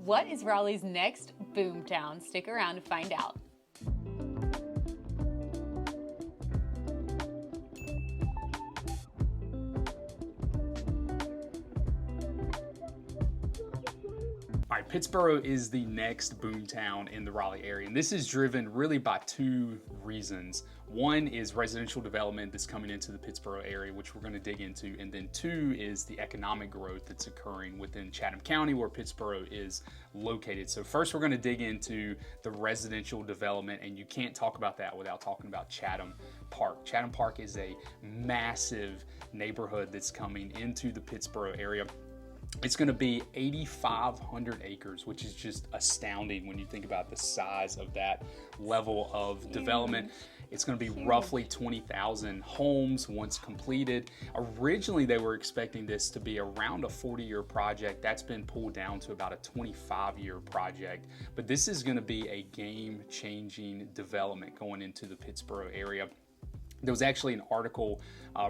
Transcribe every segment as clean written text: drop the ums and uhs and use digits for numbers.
What is Raleigh's next boomtown? Stick around to find out. All right, Pittsboro is the next boomtown in the Raleigh area, and this is driven really by two reasons. One is residential development that's coming into the Pittsboro area, which we're going to dig into, and then two is the economic growth that's occurring within Chatham County, where Pittsboro is located. So first, we're going to dig into the residential development, and you can't talk about that without talking about Chatham Park. Chatham Park is a massive neighborhood that's coming into the Pittsboro area. It's going to be 8,500 acres, which is just astounding when you think about the size of that level of development. It's going to be roughly 20,000 homes once completed. Originally, they were expecting this to be around a 40-year project. That's been pulled down to about a 25-year project. But this is going to be a game-changing development going into the Pittsboro area. There was actually an article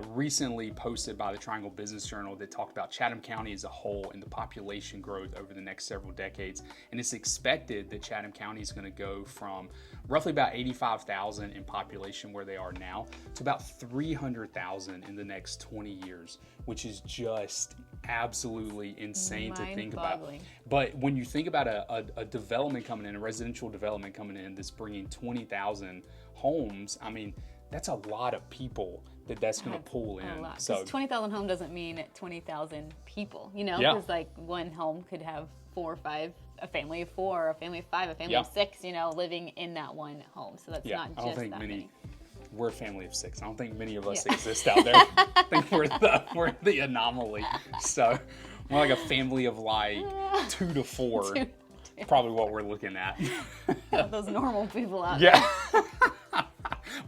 recently posted by the Triangle Business Journal that talked about Chatham County as a whole and the population growth over the next several decades. And it's expected that Chatham County is going to go from roughly about 85,000 in population where they are now to about 300,000 in the next 20 years, which is just absolutely insane to think about. But when you think about a development coming in, a residential development coming in that's bringing 20,000 homes, I mean, that's a lot of people that's going to pull in. So 20,000 home doesn't mean 20,000 people, you know, Yeah. because like one home could have 4 or 5, a family of 4, a family of 5, a family of 6, you know, living in that one home. So that's not just that many. We're a family of 6. I don't think many of us exist out there. I think we're the anomaly. So we're like a family of like 2 to 4. Probably what we're looking at. Those normal people out there. Yeah.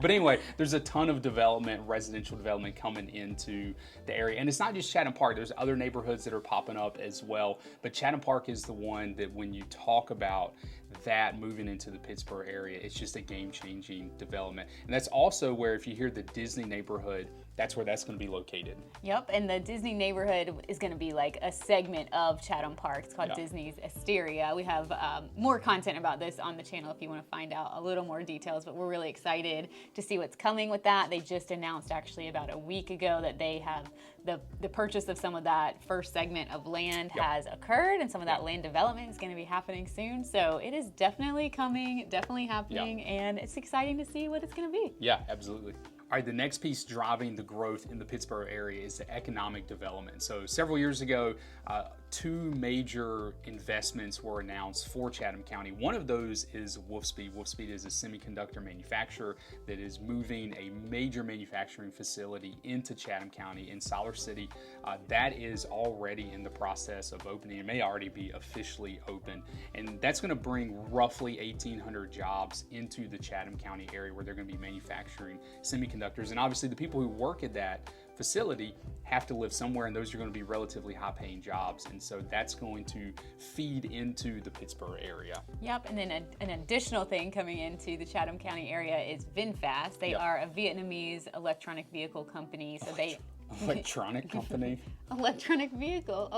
But anyway, there's a ton of development, residential development coming into the area. And it's not just Chatham Park. There's other neighborhoods that are popping up as well. But Chatham Park is the one that when you talk about that moving into the Pittsboro area, it's just a game-changing development. And that's also where, if you hear the Disney neighborhood, that's where that's going to be located. Yep, and the Disney neighborhood is going to be like a segment of Chatham Park. It's called Disney's Asteria. We have more content about this on the channel if you want to find out a little more details, but we're really excited to see what's coming with that. They just announced actually about a week ago that they have the purchase of some of that first segment of land has occurred, and some of that land development is going to be happening soon. So it is definitely coming, definitely happening, and it's exciting to see what it's going to be. Yeah, absolutely. All right, the next piece driving the growth in the Pittsboro area is the economic development. So several years ago, 2 major investments were announced for Chatham County. One of those is Wolfspeed. Wolfspeed is a semiconductor manufacturer that is moving a major manufacturing facility into Chatham County in Siler City. That is already in the process of opening. It may already be officially open. And that's going to bring roughly 1,800 jobs into the Chatham County area where they're going to be manufacturing semiconductors. And obviously the people who work at that facility have to live somewhere, and those are going to be relatively high-paying jobs, and so that's going to feed into the Pittsboro area. Yep, and then an additional thing coming into the Chatham County area is VinFast. They are a Vietnamese electronic vehicle company, so they... Electronic company? Electronic vehicle.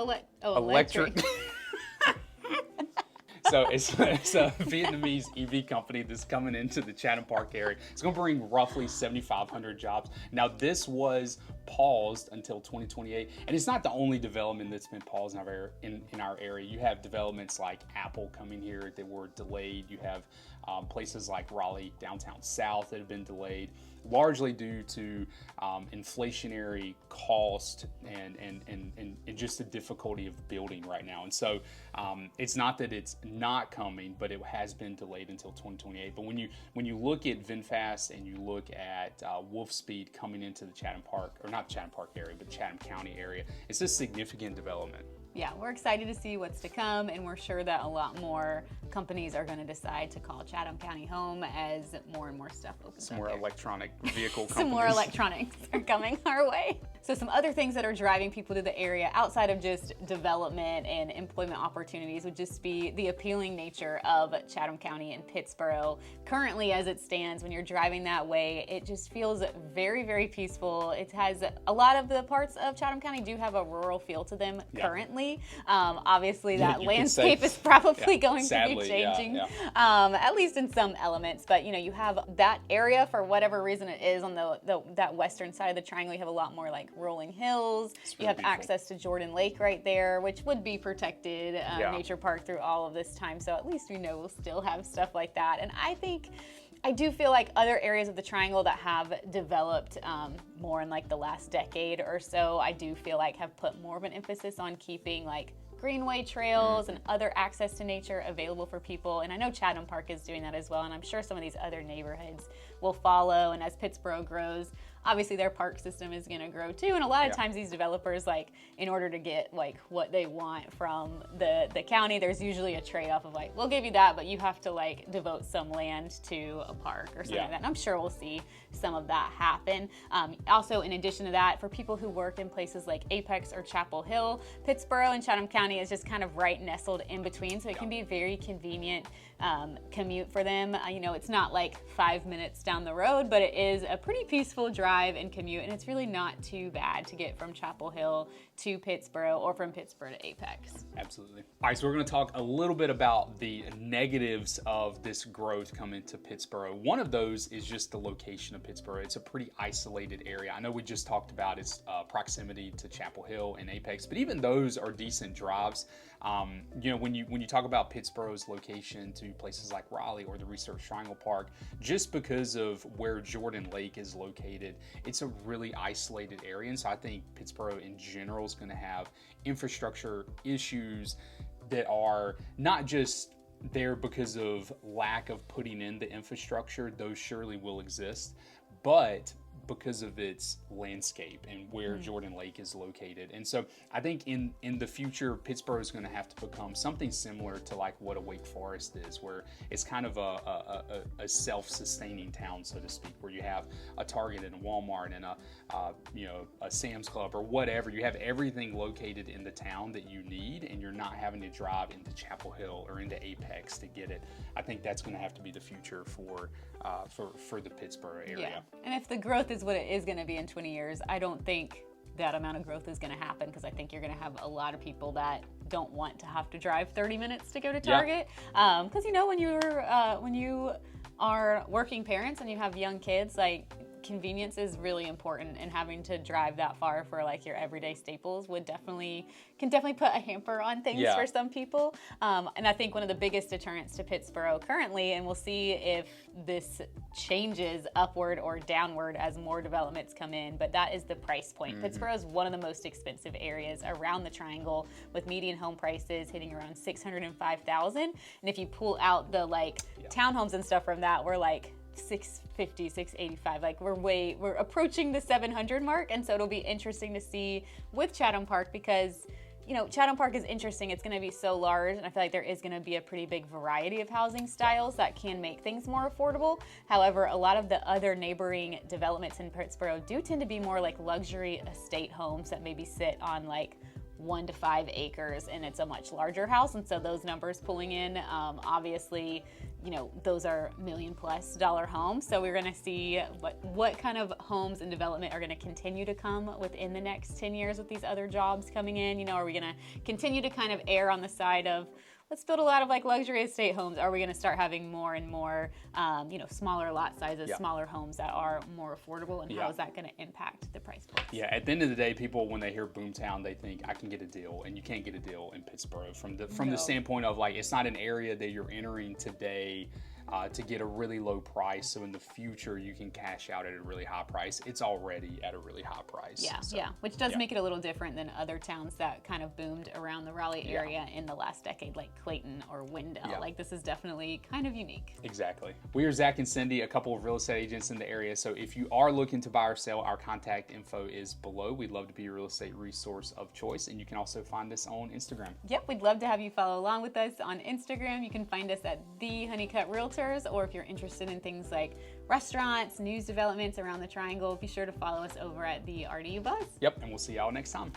Electric. So it's a Vietnamese EV company that's coming into the Chatham Park area. It's going to bring roughly 7,500 jobs. Now, this was paused until 2028, and it's not the only development that's been paused in our area. You have developments like Apple coming here that were delayed. You have places like Raleigh downtown south that have been delayed, largely due to inflationary cost and just the difficulty of building right now. And so it's not that it's not coming, but it has been delayed until 2028. But when you look at VinFast and you look at Wolfspeed coming into the Chatham Park, or not Chatham Park area, but Chatham County area, it's a significant development. Yeah, we're excited to see what's to come, and we're sure that a lot more companies are going to decide to call Chatham County home as more and more stuff opens up. Some more electronic vehicle companies. Some more electronics are coming our way. So some other things that are driving people to the area outside of just development and employment opportunities would just be the appealing nature of Chatham County and Pittsboro. Currently, as it stands, when you're driving that way, it just feels very, very peaceful. It has a lot of the parts of Chatham County do have a rural feel to them currently. currently. Obviously, that you could landscape say- is probably going sadly, to be changing, yeah. at least in some elements. But you have that area for whatever reason it is on that western side of the triangle. You have a lot more like rolling hills. It's You really have beautiful. access to Jordan Lake right there, which would be protected nature park through all of this time. So at least we know we'll still have stuff like that. And I do feel like other areas of the triangle that have developed more in like the last decade or so, I do feel like have put more of an emphasis on keeping like greenway trails and other access to nature available for people. And I know Chatham Park is doing that as well. And I'm sure some of these other neighborhoods will follow. And as Pittsboro grows, obviously their park system is going to grow too. And a lot of times these developers, like in order to get like what they want from the county, there's usually a trade-off of like, we'll give you that, but you have to like devote some land to a park or something like that. And I'm sure we'll see some of that happen. Also, in addition to that, for people who work in places like Apex or Chapel Hill, Pittsboro and Chatham County is just kind of right nestled in between. So it can be a very convenient commute for them. It's not like 5 minutes down the road, but it is a pretty peaceful drive and commute, and it's really not too bad to get from Chapel Hill to Pittsboro or from Pittsboro to Apex. Absolutely. All right, so we're going to talk a little bit about the negatives of this growth coming to Pittsboro. One of those is just the location of Pittsboro. It's a pretty isolated area. I know we just talked about its proximity to Chapel Hill and Apex, but even those are decent drives. When you talk about Pittsboro's location to places like Raleigh or the Research Triangle Park, just because of where Jordan Lake is located, it's a really isolated area. And so I think Pittsboro in general is going to have infrastructure issues that are not just there because of lack of putting in the infrastructure. Those surely will exist, but because of its landscape and where Jordan Lake is located. And so I think in the future, Pittsboro is going to have to become something similar to like what a Wake Forest is, where it's kind of a self-sustaining town, so to speak, where you have a Target and a Walmart and a Sam's Club or whatever. You have everything located in the town that you need, and you're not having to drive into Chapel Hill or into Apex to get it. I think that's going to have to be the future for the Pittsboro area. Yeah. And if the growth is what it is going to be in 20 years, I don't think that amount of growth is going to happen, because I think you're going to have a lot of people that don't want to have to drive 30 minutes to go to Target. Because when you are working parents and you have young kids, like convenience is really important, and having to drive that far for like your everyday staples can definitely put a hamper on things for some people. And I think one of the biggest deterrents to Pittsboro currently, and we'll see if this changes upward or downward as more developments come in, but that is the price point. Pittsboro is one of the most expensive areas around the triangle, with median home prices hitting around $605,000. And if you pull out the townhomes and stuff from that, we're like $650, $685. Like we're approaching the 700 mark. And so it'll be interesting to see with Chatham Park, because Chatham Park is interesting. It's going to be so large, and I feel like there is going to be a pretty big variety of housing styles that can make things more affordable. However, a lot of the other neighboring developments in Pittsboro do tend to be more like luxury estate homes that maybe sit on like 1 to 5 acres, and it's a much larger house. And so those numbers pulling in, obviously, those are $1 million+ homes. So we're going to see what kind of homes and development are going to continue to come within the next 10 years with these other jobs coming in. Are we going to continue to kind of err on the side of, let's build a lot of like luxury estate homes? Are we going to start having more and more, smaller lot sizes, smaller homes that are more affordable? And how is that going to impact the price points? Yeah, at the end of the day, people, when they hear boomtown, they think I can get a deal, and you can't get a deal in Pittsboro from the standpoint of like, it's not an area that you're entering today to get a really low price, so in the future you can cash out at a really high price. It's already at a really high price. Which does make it a little different than other towns that kind of boomed around the Raleigh area in the last decade, like Clayton or Wendell. Like this is definitely kind of unique. Exactly. We are Zach and Cindy, a couple of real estate agents in the area, so if you are looking to buy or sell, our contact info is below. We'd love to be your real estate resource of choice, and you can also find us on Instagram. Yep, we'd love to have you follow along with us on Instagram. You can find us at the Honeycutt Realtors, or if you're interested in things like restaurants, news developments around the triangle, be sure to follow us over at the RDU Buzz. Yep, and we'll see y'all next time.